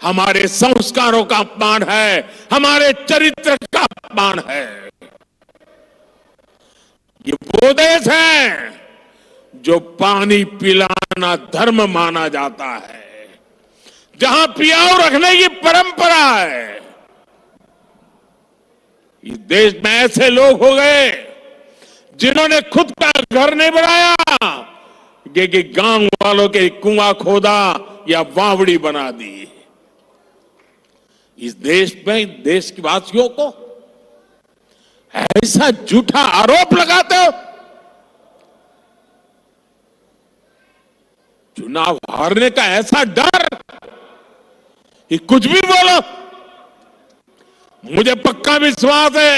हमारे संस्कारों का अपमान है, हमारे चरित्र का अपमान है। ये वो देश है जो पानी पिलाना धर्म माना जाता है, जहां पियाऊ रखने की परंपरा है। इस देश में ऐसे लोग हो गए जिन्होंने खुद का घर नहीं बनाया, कि गांव वालों के कुआं खोदा या वावड़ी बना दी। इस देश में देशवासियों को ऐसा झूठा आरोप लगाते हो। चुनाव हारने का ऐसा डर कि कुछ भी बोलो। मुझे पक्का विश्वास है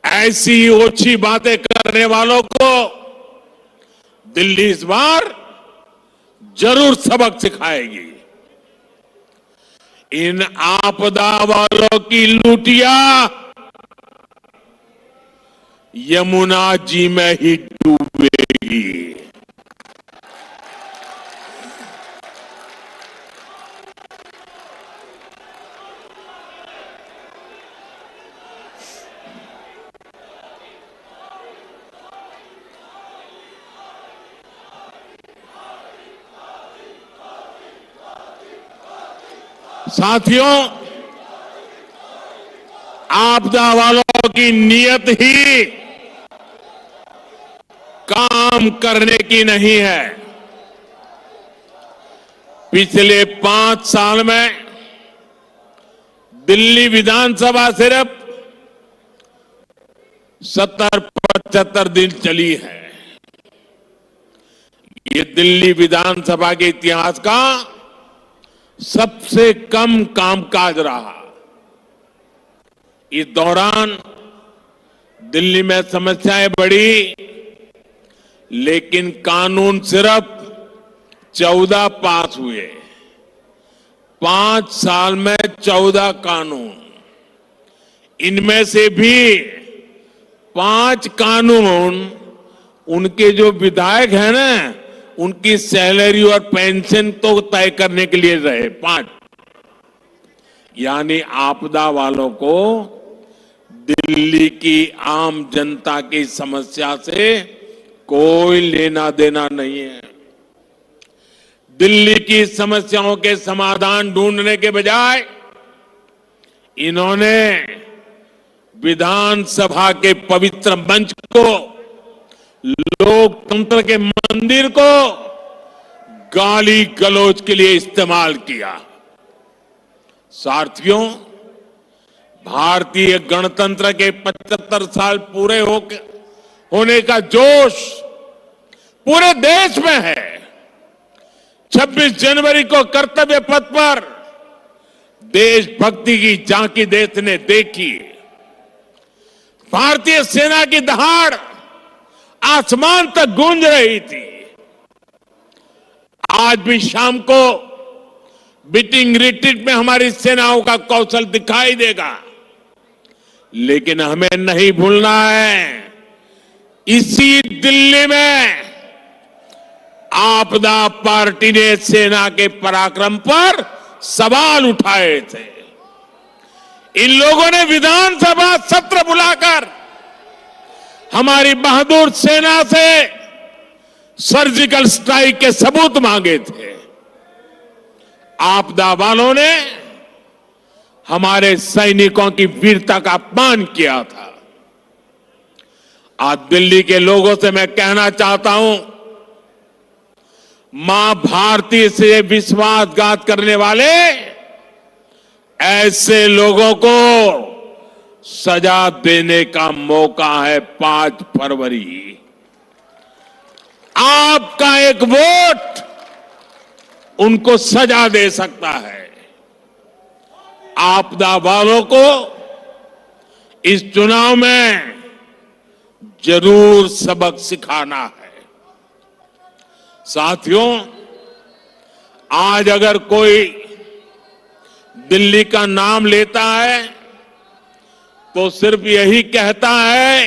ऐसी ओछी बातें करने वालों को दिल्ली इस बार जरूर सबक सिखाएगी। इन आपदा वालों की लूटिया यमुना जी में ही डूबेगी। साथियों, आपदा वालों की नीयत ही काम करने की नहीं है। पिछले 5 साल में दिल्ली विधानसभा सिर्फ 70-75 दिन चली है। ये दिल्ली विधानसभा के इतिहास का सबसे कम कामकाज रहा। इस दौरान दिल्ली में समस्याएं बढ़ी, लेकिन कानून सिर्फ 14 पास हुए। 5 साल में 14 कानून, इनमें से भी 5 कानून उनके जो विधायक हैं ना, उनकी सैलरी और पेंशन तो तय करने के लिए रहे। 5 यानी आपदा वालों को दिल्ली की आम जनता की समस्या से कोई लेना देना नहीं है। दिल्ली की समस्याओं के समाधान ढूंढने के बजाय इन्होंने विधानसभा के पवित्र मंच को, लोकतंत्र के मंदिर को गाली गलौज के लिए इस्तेमाल किया। साथियों, भारतीय गणतंत्र के 75 साल पूरे होने का जोश पूरे देश में है। 26 जनवरी को कर्तव्य पथ पर देशभक्ति की झांकी देश ने देखी। भारतीय सेना की दहाड़ आसमान तक गूंज रही थी। आज भी शाम को बीटिंग रिट्रीट में हमारी सेनाओं का कौशल दिखाई देगा, लेकिन हमें नहीं भूलना है, इसी दिल्ली में आपदा पार्टी ने सेना के पराक्रम पर सवाल उठाए थे। इन लोगों ने विधानसभा सत्र बुलाकर हमारी बहादुर सेना से सर्जिकल स्ट्राइक के सबूत मांगे थे। आपदा वालों ने हमारे सैनिकों की वीरता का अपमान किया था। आज दिल्ली के लोगों से मैं कहना चाहता हूं, मां भारती से विश्वासघात करने वाले ऐसे लोगों को सजा देने का मौका है 5 फरवरी। आपका एक वोट उनको सजा दे सकता है। आपदा वालों को इस चुनाव में जरूर सबक सिखाना है। साथियों, आज अगर कोई दिल्ली का नाम लेता है तो सिर्फ यही कहता है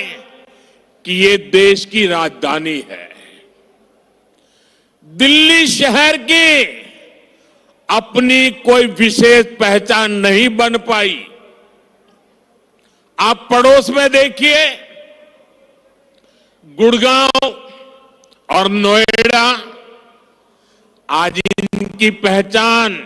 कि ये देश की राजधानी है। दिल्ली शहर की अपनी कोई विशेष पहचान नहीं बन पाई। आप पड़ोस में देखिए, गुड़गांव और नोएडा आज इनकी पहचान